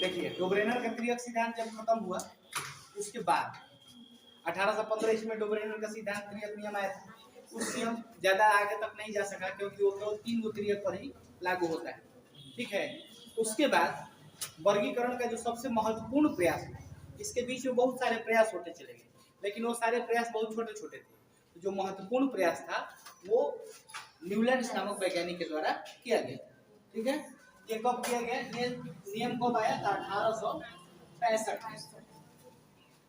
देखिए डोब्रेनर का त्रियक सिद्धांत जब खत्म हुआ उसके बाद 1815 इसमें डोब्रेनर का सिद्धांत त्रियक नियम आया था। उस नियम ज्यादा आगे तक नहीं जा सका क्योंकि वो केवल 3 गो त्रियक पर ही लागू होता है। ठीक है, उसके बाद वर्गीकरण का जो सबसे महत्वपूर्ण प्रयास है, इसके बीच में बहुत सारे प्रयास होते चले गए, लेकिन वो सारे प्रयास बहुत छोटे छोटे थे। तो जो महत्वपूर्ण प्रयास था वो न्यूलैंड्स नामक वैज्ञानिक के द्वारा किया गया। ठीक है, ये कब किया गया? ये नियम कब आया था? 1865।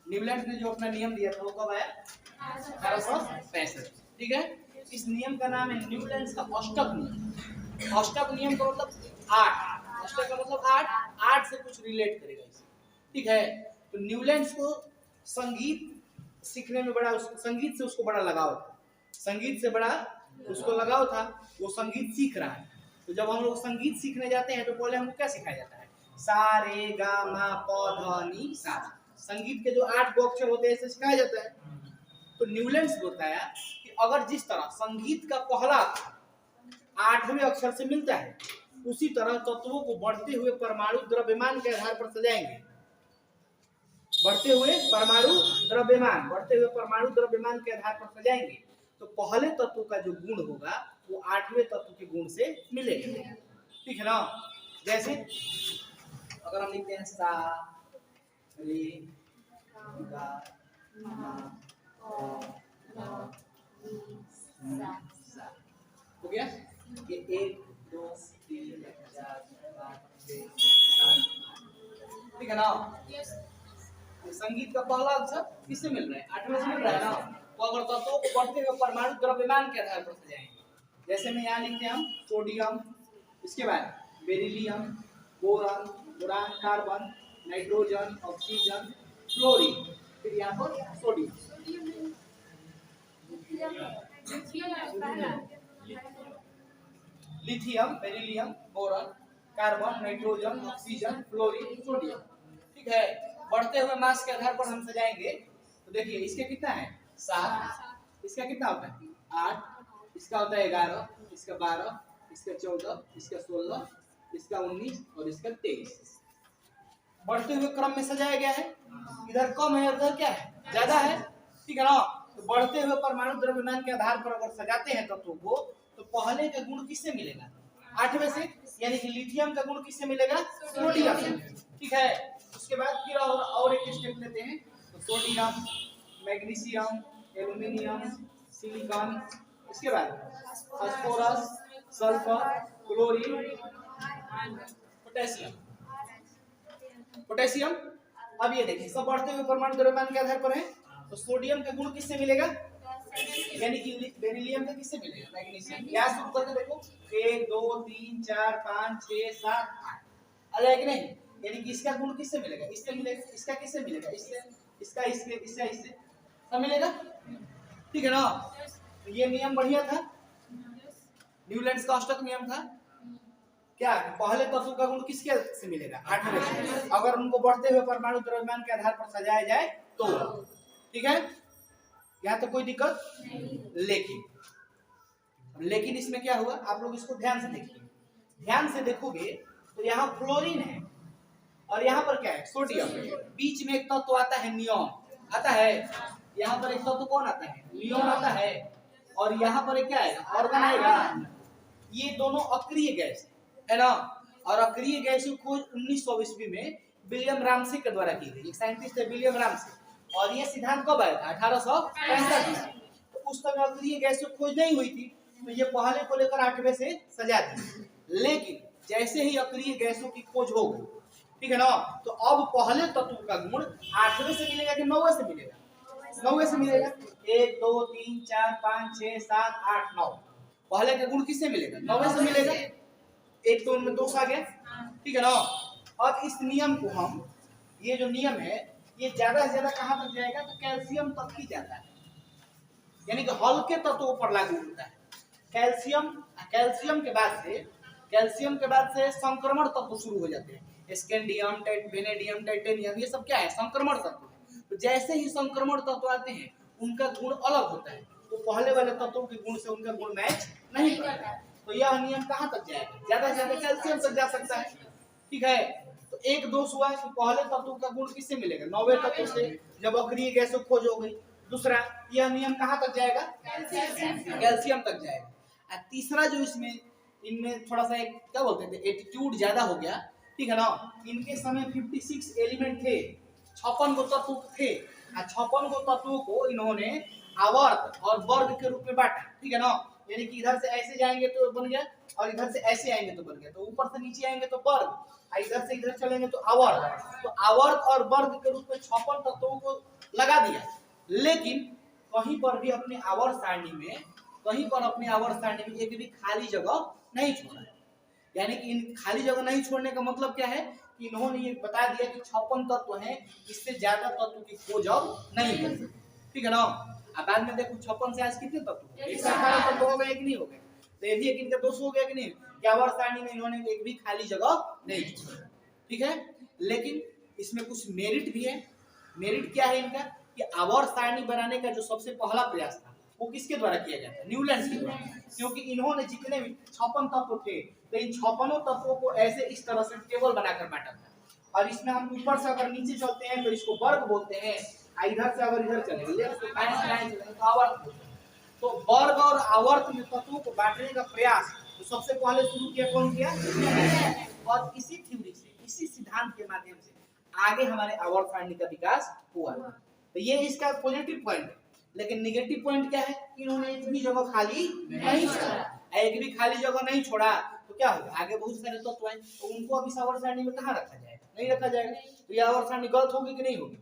न्यूलैंड्स ने जो अपना नियम दिया था वो कब आया? 1865। ठीक है, इस नियम का नाम है न्यूलैंड्स का अष्टक नियम। अष्टक नियम का मतलब 8, अष्टक का मतलब 8 से कुछ रिलेट करेगा इसे। ठीक है, तो न्यूलैंड्स को संगीत सीखने में बड़ा, संगीत से उसको बड़ा लगाव था, संगीत से बड़ा उसको लगाव था, वो संगीत सीख रहा है। तो जब हम लोग संगीत सीखने जाते हैं तो पहले हमको क्या सिखाया जाता है? सा रे गा मा प ध नि सा। संगीत के जो 8 गो अक्षर होते हैं इसे सिखाया जाता है। तो न्यूलैंड्स बताया कि अगर जिस तरह संगीत का पहला 8वें अक्षर से मिलता है, उसी तरह तत्वों को बढ़ते हुए परमाणु द्रव्यमान के आधार पर सजाएंगे। बढ़ते हुए परमाणु द्रव्यमान के आधार पर सजाएंगे तो पहले तत्व का जो गुण होगा वो 8वें तत्व के गुण से मिलेगा। ठीक है ना? जैसे अगर हम लिखते हैं सा रे गा मा प ध सा, हो गया? ये 1 2 3 4 5 6 7। ठीक है ना? संगीत का पहला अक्षर किससे मिल रहा है? 8वें से मिल रहा है ना? तो अगर तत्वों को बढ़ते हुए परमाणु द्रव्यमान के आधार पर सजाएंगे, जैसे में यहाँ लिखते हैं हम सोडियम, इसके बाद beryllium, boron, boron, carbon, nitrogen, oxygen, fluorine, फिर यहाँ पर sodium, lithium, beryllium, boron, carbon, nitrogen, oxygen, fluorine, sodium. ठीक है, बढ़ते हुए मास के आधार पर हम सजाएंगे तो देखिए इसके कितना है? 7, इसका कितना होता है? 8, इसका होता है 11, इसका 12, इसका 14, इसका 16, इसका 19 और इसका 23। बढ़ते हुए क्रम में सजाया गया है। इधर कम है, उधर क्या है? ज्यादा है। ठीक है ना? तो बढ़ते हुए परमाणु द्रव्यमान के आधार पर अगर सजाते हैं तत्वों को तो पहले का गुण किससे मिलेगा? 8वें से, यानी कि लिथियम का गुण किससे मिलेगा? सोडियम से। ठीक है, उसके बाद फिर और एक स्टेप लेते हैं तो सोडियम, मैग्नीशियम, एल्यूमिनियम, सिलिकॉन, इसके बाद phosphorus, sulphur, chlorine, potassium. Potassium, अब ये देखिए सब बढ़ते हुए परमाणु द्रव्यमान के आधार पर है। तो सोडियम का गुण किससे मिलेगा? यानी कि बेरिलियम का किससे मिलेगा? मैग्नीशियम। यहाँ शुरू करके देखो 1 2 3 4 5 6 7 8 आ जाएगा नहीं? यानी कि इसका गुण किससे मिलेगा? इससे मिलेगा, इसका किससे मिलेगा? इससे, इसका इससे, इससे इससे सब मिलेगा। ठीक है ना? तो ये नियम बढ़िया था, न्यूलैंड्स का अष्टक नियम था। क्या पहले तत्व का गुण किसके से मिलेगा? 8वें से, अगर उनको बढ़ते हुए परमाणु द्रव्यमान के आधार पर सजाया जाए तो। ठीक है, यहाँ तो कोई दिक्कत नहीं। लेकिन इसमें क्या हुआ? आप लोग इसको ध्यान से देखिए, ध्यान से देखोगे तो यहाँ फ्लोरीन है और यहाँ पर क्या है? सोडियम। बीच में एक तत्व आता है नियॉन, आता है। यहाँ पर एक तत्व कौन आता है? नियॉन आता है। और यहाँ पर क्या आएगा? आर्गन आएगा। ये दोनों अक्रिय गैस है ना? और अक्रिय गैस की खोज 1900 ईस्वी में विलियम रामसे के द्वारा की गई। एक साइंटिस्ट है विलियम रामसे, और ये सिद्धांत कब आया था? 1865 में। तो उस समय अक्रिय गैस की खोज नहीं हुई थी, तो ये पहले को लेकर 8वें से सजा दी। लेकिन जैसे ही अक्रिय गैसों की खोज हो गई, ठीक है ना, तो अब पहले तत्व का गुण 8वें से मिलेगा कि 9वें से मिलेगा? 9वें से मिलेगा। 1 2 3 4 5 6 7 8 9, पहले का गुण किससे मिलेगा? 9वें से मिलेगा। एक तो उनमें दोष आ गया। ठीक है ना? अब इस नियम को हम, ये जो नियम है ये ज्यादा से ज्यादा कहां तक जाएगा? तो कैल्शियम तक ही जाता है, यानी कि हल्के तत्वों पर लागू होता है। कैल्शियम के बाद से संक्रमण तत्व शुरू हो जाते हैं। स्कैंडियम, वेनेडियम, टाइटेनियम, ये सब क्या है? संक्रमण तत्व है। तो जैसे ही संक्रमण तत्व आते हैं उनका गुण अलग होता है, तो पहले वाले तत्वों के गुण से उनका गुण मैच नहीं करता है। तो यह नियम कहां तक जाएगा? ज्यादा से ज्यादा कैल्शियम तक जा सकता है। ठीक है, तो एक दोष हुआ कि पहले तत्व का गुण किससे मिलेगा? 9वें तत्व से, जब अक्रिय गैसों खोज हो गई। दूसरा, यह नियम कहां तक जाएगा? कैल्शियम तक जाएगा। और तीसरा जो इसमें इनमें थोड़ा सा एक क्या बोलते थे, एटीट्यूड ज्यादा हो गया, ठीक है ना। इनके समय 56 एलिमेंट थे, 56 गो तत्व थे, और 56 गो तत्वों को इन्होंने आवर्त और वर्ग के रूप में बांटा, ठीक है ना। यानी कि इधर से ऐसे जाएंगे तो बन गया, और इधर से ऐसे आएंगे तो बन गया। तो ऊपर से नीचे आएंगे तो वर्ग, और इधर से इधर चलेंगे तो आवर्त। तो आवर्त और वर्ग के रूप में 56 तत्वों को लगा दिया। लेकिन कहीं पर भी अपने आवर्त सारणी में, कहीं पर अपने आवर्त सारणी में एक भी खाली जगह नहीं छोड़ा। यानी कि इन खाली जगह नहीं छोड़ने का मतलब क्या है कि इन्होंने ये बता दिया कि 56 तत्व हैं, इससे ज्यादा तत्व की खोज अब नहीं है, ठीक है ना। अब बाद में देखो 56 से आज कितने तत्व? 118 तत्व हो गए कि नहीं हो गए? तो ये भी एक इनका दोष हो गया कि नहीं, कि आवर्त सारणी में इन्होंने एक भी खाली जगह नहीं छोड़ा, ठीक है। लेकिन इसमें कुछ मेरिट भी है। मेरिट क्या है इनका कि आवर्त सारणी बनाने का जो सबसे पहला प्रयास था वो किसके द्वारा किया गया था? न्यूलैंड्स के द्वारा। क्योंकि इन्होंने जितने भी 56 तत्व थे, तो इन 56 तत्वों को ऐसे इस तरह से टेबल बनाकर बांटा था। और इसमें हम ऊपर से अगर नीचे चलते हैं तो इसको वर्ग बोलते हैं, इधर से अगर इधर चलेंगे लेफ्ट से राइट लाइन चलेंगे तो आवर्त बोलते हैं। तो वर्ग और आवर्त में तत्वों को बांटने का प्रयास तो सबसे पहले शुरू किया कौन किया? और इसी थ्योरी से, इसी सिद्धांत के माध्यम से आगे हमारे आवर्त सारणी का विकास हुआ। तो ये इसका पॉजिटिव पॉइंट है। लेकिन नेगेटिव पॉइंट क्या है? इन्होंने एक भी जगह खाली नहीं छोड़ा। एक भी खाली जगह नहीं छोड़ा तो क्या होगा? आगे बहुत सारे तत्व हैं, तो उनको अभी आवर्त सारणी में कहां रखा जाएगा? नहीं रखा जाएगा। तो ये आवर्त सारणी गलत होगी कि नहीं होगी?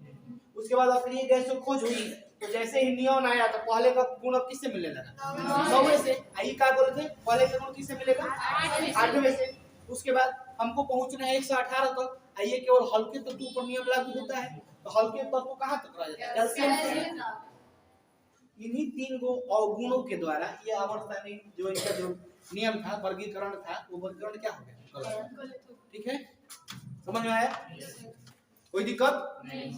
उसके बाद अक्रिय गैसों खोज हुई, तो जैसे ही नियॉन आया तो पहले का गुण अब किससे मिलने लगा? 9वें से। आई क्या बोले थे? पहले का गुण किससे मिलेगा? 8वें से। उसके बाद हमको पहुंचना है 118 तक। आइए, केवल हल्के तत्व पर नियम लागू होता है, तो हल्के तत्व कहां तक रह जाता है? कैल्शियम से। इन्हीं 3 गो अवगुणों के द्वारा ये आवर्त सारणी जो इनका जो नियम था, वर्गीकरण था, वो वर्गीकरण क्या हो गया? गलत। ठीक है, समझ में आया? कोई दिक्कत नहीं?